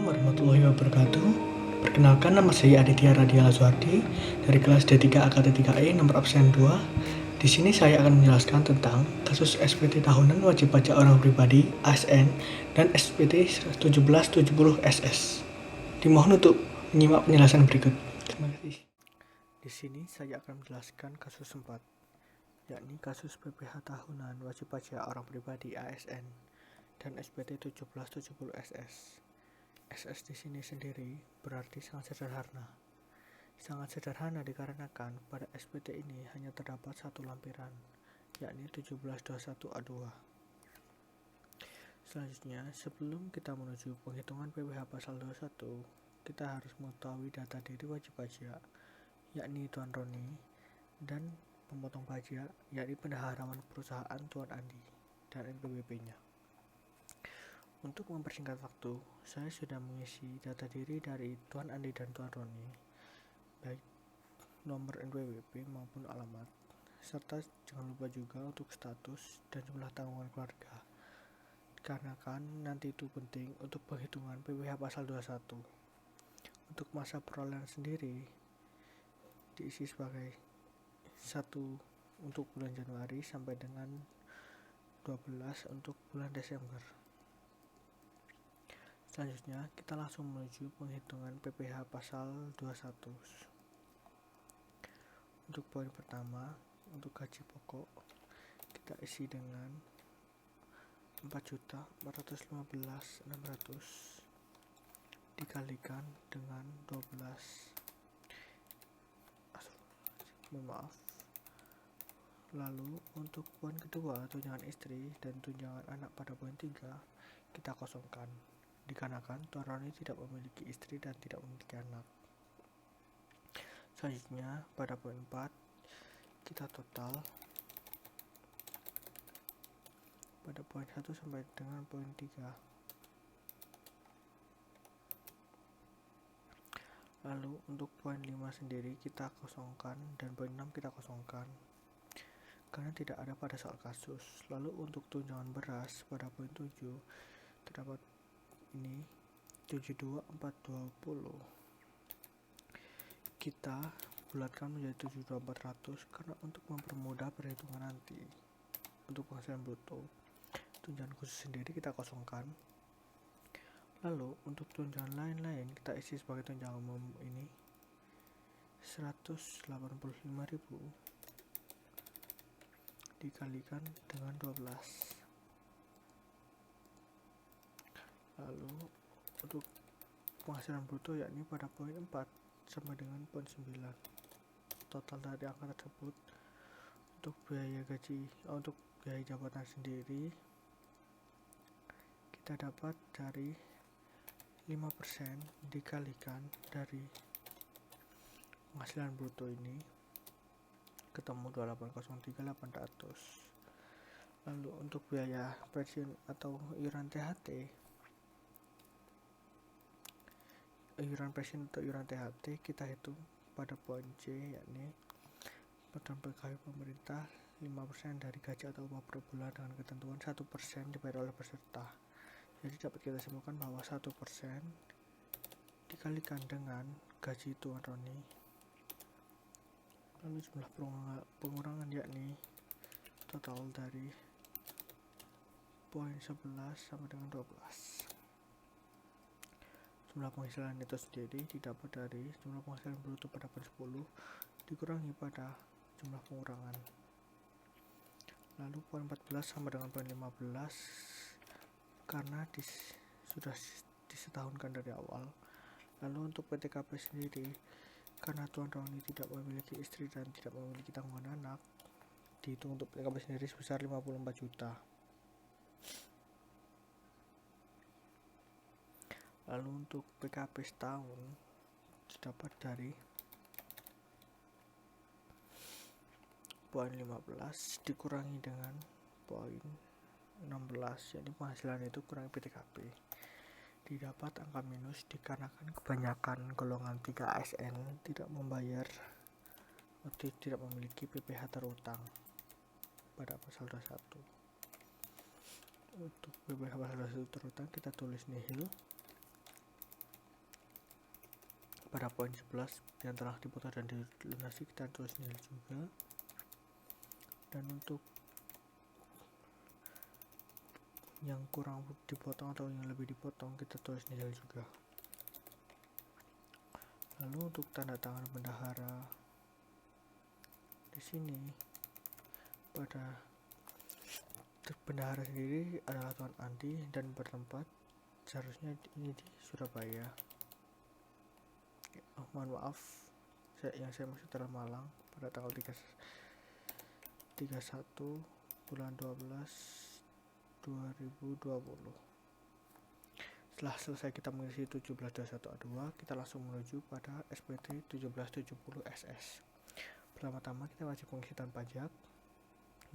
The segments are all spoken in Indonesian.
Assalamualaikum warahmatullahi wabarakatuh. Perkenalkan, nama saya Aditya Radiala Suhardi dari kelas D3 AKT3E nomor absen 2. Di sini saya akan menjelaskan tentang kasus SPT tahunan wajib pajak orang pribadi (ASN) dan SPT 1770 SS. Dimohon untuk menyimak penjelasan berikut. Terima kasih. Di sini saya akan menjelaskan kasus 4, yakni kasus PPh tahunan wajib pajak orang pribadi (ASN) dan SPT 1770 SS. SS di sini sendiri berarti sangat sederhana. Sangat sederhana dikarenakan pada SPT ini hanya terdapat satu lampiran, yakni 1721A2. Selanjutnya, sebelum kita menuju penghitungan PPh pasal 21, kita harus mengetahui data diri wajib pajak, yakni Tuan Roni, dan pemotong pajak, yakni bendaharawan perusahaan Tuan Andi, dan NPWP-nya. Untuk mempersingkat waktu, saya sudah mengisi data diri dari Tuan Andi dan Tuan Roni, baik nomor NPWP maupun alamat, serta jangan lupa juga untuk status dan jumlah tanggungan keluarga, dikarenakan nanti itu penting untuk penghitungan PPh pasal 21. Untuk masa perolehan sendiri diisi sebagai 1 untuk bulan Januari sampai dengan 12 untuk bulan Desember. Selanjutnya, kita langsung menuju penghitungan PPh pasal 21. Untuk poin pertama, untuk gaji pokok, kita isi dengan 4.415.600 dikalikan dengan 12. Lalu, untuk poin kedua, tunjangan istri dan tunjangan anak pada poin 3, kita kosongkan, dikarenakan Tuan Roni tidak memiliki istri dan tidak memiliki anak. Selanjutnya, pada poin 4, kita total pada poin 1 sampai dengan poin 3. Lalu, untuk poin 5 sendiri kita kosongkan dan poin 6 kita kosongkan, karena tidak ada pada soal kasus. Lalu, untuk tunjangan beras pada poin 7, terdapat ini 72.420, kita bulatkan menjadi 72.400 karena untuk mempermudah perhitungan nanti. Untuk penghasilan bruto, tunjangan khusus sendiri kita kosongkan. Lalu untuk tunjangan lain-lain kita isi sebagai tunjangan umum ini 185.000 dikalikan dengan 12. Lalu untuk penghasilan bruto yakni pada poin 4 sama dengan poin 9. Total dari angka tersebut untuk biaya gaji, untuk biaya jabatan sendiri kita dapat dari 5% dikalikan dari penghasilan bruto ini ketemu 2803.800. Lalu untuk biaya pensiun atau iuran THT, kita hitung pada poin C, yakni program pegawai pemerintah 5% dari gaji atau upah per bulan dengan ketentuan 1% dibayar oleh peserta. Jadi dapat kita simpulkan bahwa 1% dikalikan dengan gaji Tuan Roni, lalu jumlah pengurangan yakni total dari poin 11 sama dengan 12. Jumlah penghasilan itu sendiri didapat dari jumlah penghasilan bruto pada poin 10 dikurangi pada jumlah pengurangan. Lalu poin 14 sama dengan poin 15 karena sudah disetahunkan dari awal. Lalu untuk PTKP sendiri, karena Tuan Roni tidak memiliki istri dan tidak memiliki tanggungan anak, dihitung untuk PTKP sendiri sebesar 54 juta. Lalu untuk PKP setahun didapat dari poin 15 dikurangi dengan poin 16, yakni penghasilan itu kurangi PTKP. Didapat angka minus dikarenakan kebanyakan golongan 3 ASN tidak membayar atau tidak memiliki PPh terutang pada pasal 21. Untuk PPh pasal 21 terutang kita tulis nihil pada poin 11 yang telah dipotong dan dilunasi kita tulis nil juga. Dan untuk yang kurang dipotong atau yang lebih dipotong kita tulis nil juga. Lalu untuk tanda tangan bendahara di sini, pada bendahara sendiri adalah Tuan Andi dan bertempat seharusnya ini di Surabaya. Mohon maaf, yang saya maksud adalah Malang pada tanggal 31 bulan 12 2020. Setelah selesai kita mengisi 1721A2, kita langsung menuju pada SPT 1770 SS. Pertama-tama kita wajib pengisian pajak,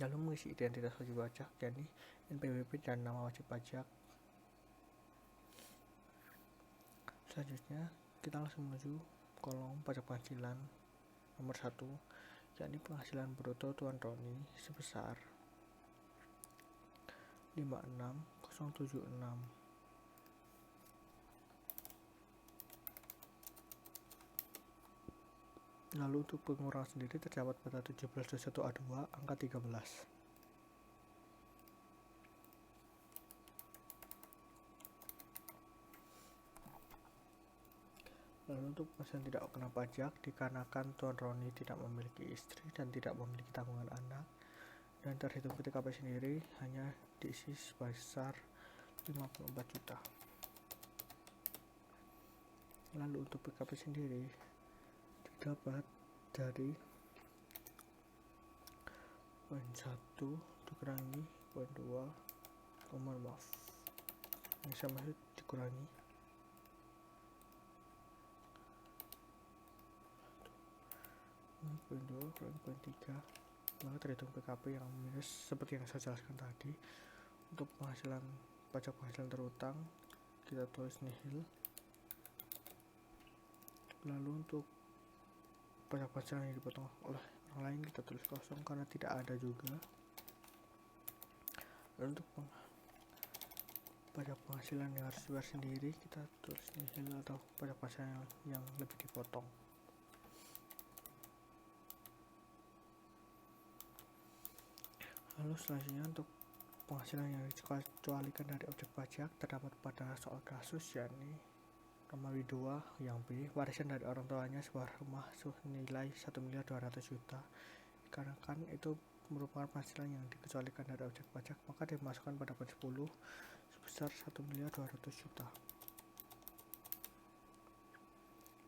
lalu mengisi identitas wajib pajak, yakni NPWP dan nama wajib pajak. Selanjutnya kita langsung menuju kolom pajak penghasilan nomor 1, yakni penghasilan bruto Tuan Roni sebesar 56076. Lalu untuk pengurangan sendiri terdapat pada 1721A2 angka 13. Lalu untuk penghasilan tidak kena pajak dikarenakan Tuan Roni tidak memiliki istri dan tidak memiliki tanggungan anak, dan terhitung PTKP sendiri hanya diisi sebesar 54 juta. Lalu untuk PKP sendiri dapat dari poin 1 dikurangi poin 2, mohon maaf, yang saya maksud dikurangi poin 2 kurangi poin 3, maka terhitung PKP yang minus seperti yang saya jelaskan tadi. Untuk penghasilan pajak penghasilan terutang kita tulis nihil. Lalu untuk pajak penghasilan yang dipotong oleh orang lain kita tulis kosong karena tidak ada juga. Lalu untuk pajak penghasilan yang harus dibayar sendiri kita tulis nihil atau pajak penghasilan yang lebih dipotong. Lalu selanjutnya untuk penghasilan yang dikecualikan dari objek pajak terdapat pada soal kasus, yakni nomor 2 yang B, warisan dari orang tuanya sebuah rumah senilai 1.200.000.000. Karena kan itu merupakan penghasilan yang dikecualikan dari objek pajak, maka dimasukkan pada poin 10 sebesar 1.200.000.000.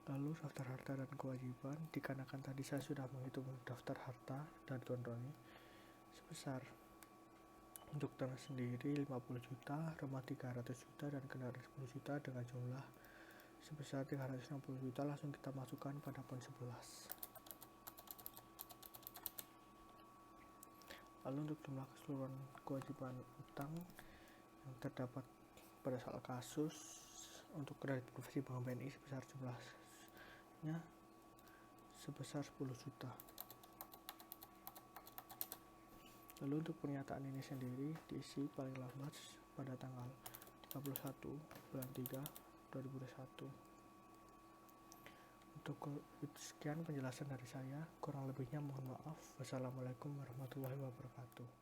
Lalu daftar harta dan kewajiban, dikarenakan tadi saya sudah menghitung daftar harta dari Tuan Roni sebesar untuk tanah sendiri 50 juta, rumah 300 juta, dan kendaraan 10 juta dengan jumlah sebesar 360 juta. Langsung kita masukkan pada poin 11. Lalu untuk jumlah keseluruhan kewajiban utang yang terdapat pada soal kasus untuk kredit profesi Bank BNI jumlahnya sebesar 10 juta. Lalu untuk pernyataan ini sendiri diisi paling lambat pada tanggal 31 bulan 3 2021. Untuk sekian penjelasan dari saya, kurang lebihnya mohon maaf. Wassalamualaikum warahmatullahi wabarakatuh.